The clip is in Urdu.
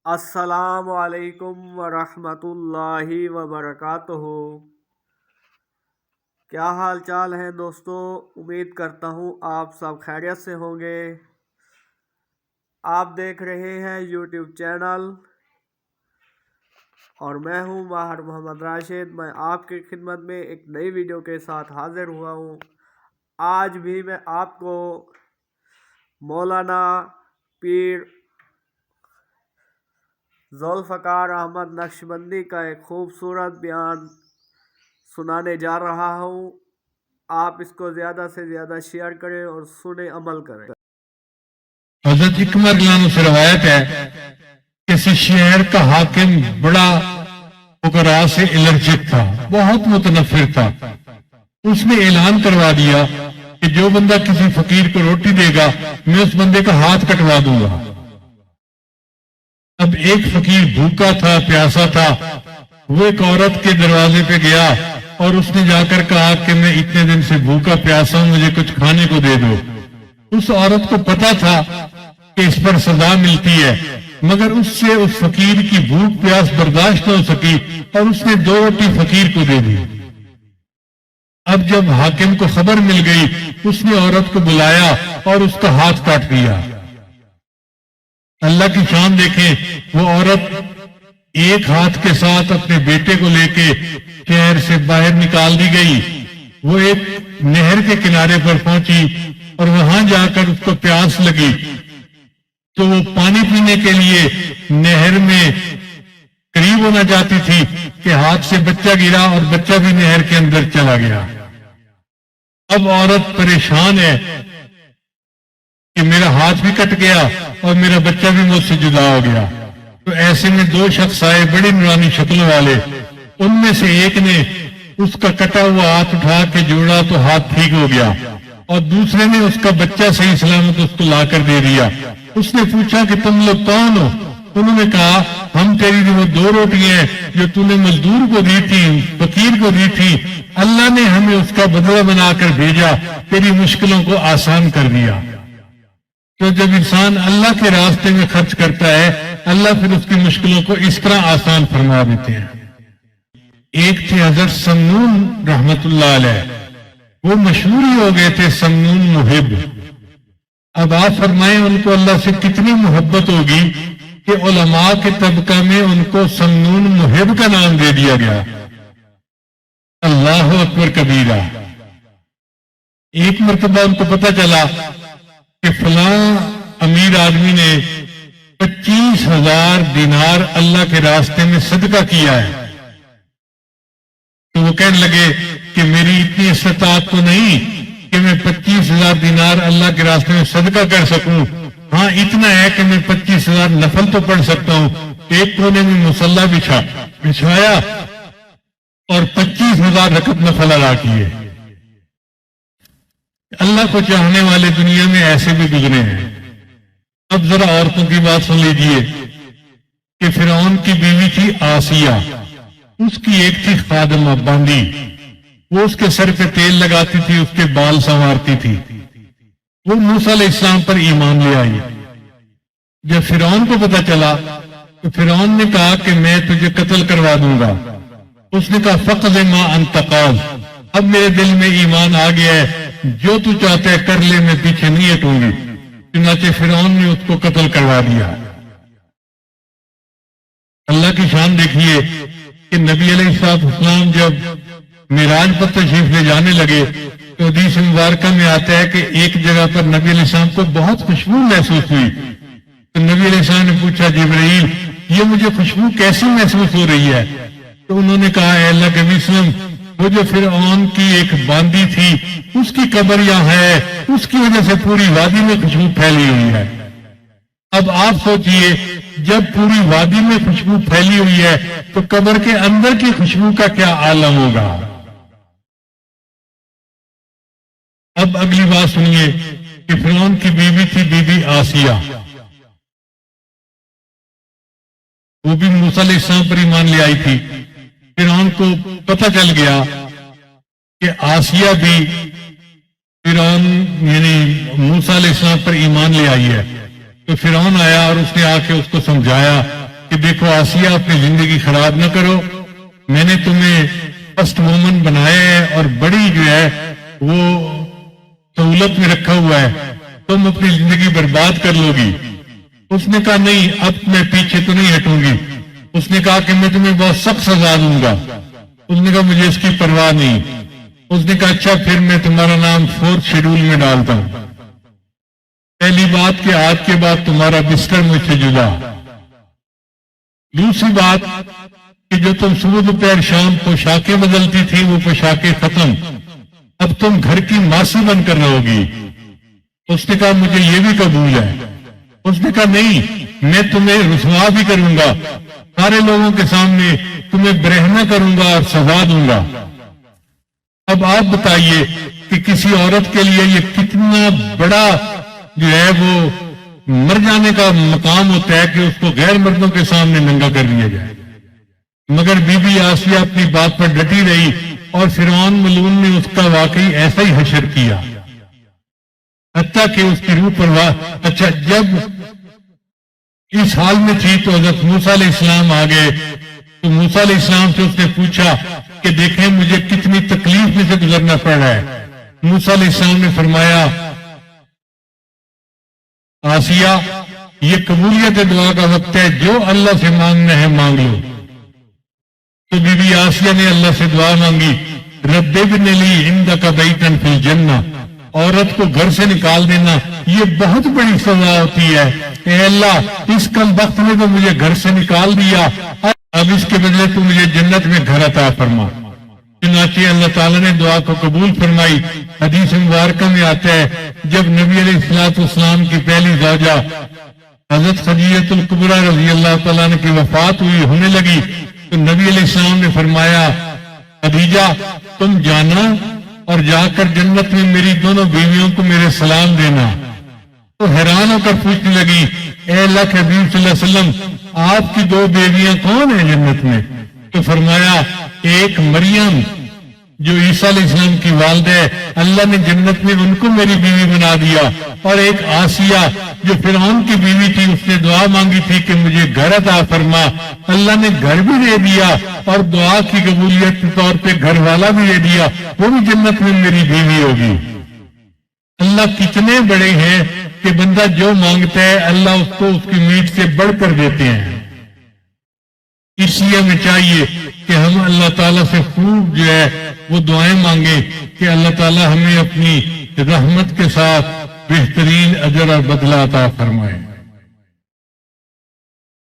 السلام علیکم ورحمۃ اللہ وبرکاتہ۔ کیا حال چال ہے دوستو؟ امید کرتا ہوں آپ سب خیریت سے ہوں گے۔ آپ دیکھ رہے ہیں یوٹیوب چینل اور میں ہوں ماہر محمد راشد۔ میں آپ کی خدمت میں ایک نئی ویڈیو کے ساتھ حاضر ہوا ہوں۔ آج بھی میں آپ کو مولانا پیر ذوالفقار احمد نقشبندی کا ایک خوبصورت بیان سنانے جا رہا ہوں۔ آپ اس کو زیادہ سے زیادہ شیئر کریں اور سنیں، عمل کریں۔ حضرت اکمر رضی اللہ عنہ سے روایت ہے کہ اس شہر کا حاکم بڑا فقراء سے الرجک تھا، بہت متنفر تھا۔ اس نے اعلان کروا دیا کہ جو بندہ کسی فقیر کو روٹی دے گا میں اس بندے کا ہاتھ کٹوا دوں گا۔ اب ایک فقیر بھوکا تھا، پیاسا تھا، وہ ایک عورت کے دروازے پہ گیا اور اس نے جا کر کہا کہ میں اتنے دن سے بھوکا پیاسا ہوں، مجھے کچھ کھانے کو دے دو۔ اس عورت کو پتا تھا کہ اس پر سزا ملتی ہے، مگر اس سے اس فقیر کی بھوک پیاس برداشت نہ ہو سکی اور اس نے 2 روٹی فقیر کو دے دی۔ اب جب حاکم کو خبر مل گئی اس نے عورت کو بلایا اور اس کا ہاتھ کاٹ دیا۔ اللہ کی شان دیکھیں، وہ عورت ایک ہاتھ کے ساتھ اپنے بیٹے کو لے کے شہر سے باہر نکال دی گئی۔ وہ ایک نہر کے کنارے پر پہنچی اور وہاں جا کر اس کو پیاس لگی تو وہ پانی پینے کے لیے نہر میں قریب ہونا چاہتی تھی کہ ہاتھ سے بچہ گرا اور بچہ بھی نہر کے اندر چلا گیا۔ اب عورت پریشان ہے کہ میرا ہاتھ بھی کٹ گیا اور میرا بچہ بھی مجھ سے جدا ہو گیا۔ تو ایسے میں 2 شخص آئے بڑی نورانی شکلوں والے، ان میں سے ایک نے اس کا کٹا ہوا ہاتھ اٹھا کے جوڑا تو ہاتھ ٹھیک ہو گیا اور دوسرے نے اس کا بچہ صحیح سلامت اس کو لا کر دے دیا۔ اس نے پوچھا کہ تم لوگ کون ہو؟ انہوں نے کہا ہم تیری وہ 2 روٹیاں جو تو نے مزدور کو دی تھی، فقیر کو دی تھی، اللہ نے ہمیں اس کا بدلہ بنا کر بھیجا، تیری مشکلوں کو آسان کر دیا۔ تو جب انسان اللہ کے راستے میں خرچ کرتا ہے اللہ پھر اس کی مشکلوں کو اس طرح آسان فرما دیتے ہیں۔ ایک تھے حضرت سمنون رحمت اللہ علیہ، وہ مشہور ہی ہو گئے تھے سمنون محب۔ اب آپ فرمائیں ان کو اللہ سے کتنی محبت ہوگی کہ علماء کے طبقہ میں ان کو سمنون محب کا نام دے دیا گیا۔ اللہ اکبر کبیرہ۔ ایک مرتبہ ان کو پتہ چلا کہ فلاں امیر آدمی نے 25,000 دینار اللہ کے راستے میں صدقہ کیا ہے۔ تو وہ کہنے لگے کہ میری اتنی استطاعت تو نہیں کہ میں 25,000 دینار اللہ کے راستے میں صدقہ کر سکوں، ہاں اتنا ہے کہ میں 25,000 نفل تو پڑھ سکتا ہوں۔ ایک کونے میں مصلی بچھایا اور 25,000 رکعت نفل ادا کیے۔ اللہ کو چاہنے والے دنیا میں ایسے بھی گزرے ہیں۔ اب ذرا عورتوں کی بات سن لیجئے کہ فرعون کی بیوی تھی آسیہ، اس کی ایک تھی خادمہ باندی، وہ اس کے سر پہ تیل لگاتی تھی، اس کے بال سنوارتی تھی۔ وہ موسیٰ علیہ السلام پر ایمان لے آئی۔ جب فرعون کو پتہ چلا تو فرعون نے کہا کہ میں تجھے قتل کروا دوں گا۔ اس نے کہا فقض ما انت قاض، اب میرے دل میں ایمان آ گیا ہے، جو تو چاہتا ہے کر لے، میں پیچھے نہیں ہٹوں گی۔ چنانچہ فرعون نے اس کو قتل کروا دیا۔ اللہ کی شان دیکھیے کہ نبی علیہ السلام جب معراج پر تشریف لے جانے لگے تو حدیث مبارکہ میں آتا ہے کہ ایک جگہ پر نبی علیہ السلام کو بہت خوشبو محسوس ہوئی۔ تو نبی علیہ السلام نے پوچھا جبرائیل یہ مجھے خوشبو کیسے محسوس ہو رہی ہے؟ تو انہوں نے کہا اے اللہ کے نبی صلی اللہ علیہ وسلم، وہ جو فرعون کی ایک باندی تھی اس کی قبر یہاں ہے، اس کی وجہ سے پوری وادی میں خوشبو پھیلی ہوئی ہے۔ اب آپ سوچئے جب پوری وادی میں خوشبو پھیلی ہوئی ہے تو قبر کے اندر کی خوشبو کا کیا عالم ہوگا؟ اب اگلی بات سنیے کہ فرعون کی بیوی تھی بی بی آسیہ، وہ بھی موسیٰ علیہ السلام پر ایمان لے آئی تھی۔ فرعون کو پتہ چل گیا کہ آسیہ بھی فرعون یعنی موسیٰ علیہ السلام پر ایمان لے آئی ہے، تو فرعون آیا اور اس نے آ کے اس کو سمجھایا کہ دیکھو آسیہ اپنی زندگی خراب نہ کرو، میں نے تمہیں فرسٹ وومن بنایا ہے اور بڑی جو ہے وہ سہولت میں رکھا ہوا ہے، تم اپنی زندگی برباد کر لو گی۔ اس نے کہا نہیں، اب میں پیچھے تو نہیں ہٹوں گی۔ اس نے کہا کہ میں تمہیں بہت سخت سزا دوں گا۔ اس نے کہا مجھے اس کی پرواہ نہیں۔ اس نے کہا اچھا پھر میں تمہارا نام 4 شیڈول میں ڈالتا ہوں۔ پہلی بات کہ آج کے بعد تمہارا بستر مجھ سے جدا۔ دوسری بات کہ جو تم صبح دوپہر شام پوشاکیں بدلتی تھی وہ پوشاکیں ختم، اب تم گھر کی ماسی بن کر رہو گی۔ اس نے کہا مجھے یہ بھی قبول ہے۔ اس نے کہا نہیں، میں تمہیں رسوا بھی کروں گا، سارے لوگوں کے سامنے تمہیں برہنہ کروں گا اور سزا دوں گا۔ اب آپ بتائیے کہ کسی عورت کے لیے یہ کتنا بڑا جو ہے وہ مر جانے کا مقام ہوتا ہے کہ اس کو غیر مردوں کے سامنے ننگا کر دیا جائے۔ مگر بی بی آسیہ اپنی بات پر ڈٹی رہی اور فرعون ملعون نے اس کا واقعی ایسا ہی حشر کیا، حتیٰ کہ اس کی روح پرواہ۔ اچھا جب اس حال میں تھی تو حضرت موسیٰ علیہ السلام آ گئے، تو موسیٰ علیہ السلام سے اس نے پوچھا کہ دیکھیں مجھے کتنی تکلیف میں سے گزرنا پڑ رہا ہے۔ موسیٰ علیہ السلام نے فرمایا آسیہ یہ قبولیت دعا کا وقت ہے، جو اللہ سے مانگنا ہے مانگ لو۔ تو بی بی آسیہ نے اللہ سے دعا مانگی، رب ابن لی عندک بیتا فی الجنہ، عورت کو گھر سے نکال دینا یہ بہت بڑی سزا ہوتی ہے، اے اللہ اس کم وقت میں تو مجھے گھر سے نکال دیا، اب اس کے بدلے تو مجھے جنت میں گھر عطا فرما۔ چنانچہ اللہ تعالیٰ نے دعا کو قبول فرمائی۔ حدیث مبارکہ میں آتا ہے جب نبی علیہ السلام کی پہلی زوجہ حضرت خدیجہ الکبریٰ رضی اللہ تعالیٰ عنہ کی وفات ہونے لگی تو نبی علیہ السلام نے فرمایا خدیجہ تم جانا اور جا کر جنت میں میری دونوں بیویوں کو میرے سلام دینا۔ تو حیران ہو کر پوچھنے لگی اے اللہ کے حبیب صلی اللہ علیہ وسلم آپ کی 2 بیویاں کون ہیں جنت میں؟ تو فرمایا ایک مریم جو عیسیٰ علیہ السلام کی والدہ ہے، اللہ نے جنت میں ان کو میری بیوی بنا دیا، اور ایک آسیہ جو فرعون کی بیوی تھی اس نے دعا مانگی تھی کہ مجھے گھر عطا فرما، اللہ نے گھر بھی دے دیا اور دعا کی قبولیت کے طور پہ گھر والا بھی دے دیا، وہ بھی جنت میں میری بیوی ہوگی۔ اللہ کتنے بڑے ہیں کہ بندہ جو مانگتا ہے اللہ اس کو اس کی امید سے بڑھ کر دیتے ہیں۔ اس لیے ہمیں چاہیے کہ ہم اللہ تعالیٰ سے خوب جو ہے وہ دعائیں مانگیں کہ اللہ تعالیٰ ہمیں اپنی رحمت کے ساتھ بہترین اجر اور بدلہ عطا فرمائے۔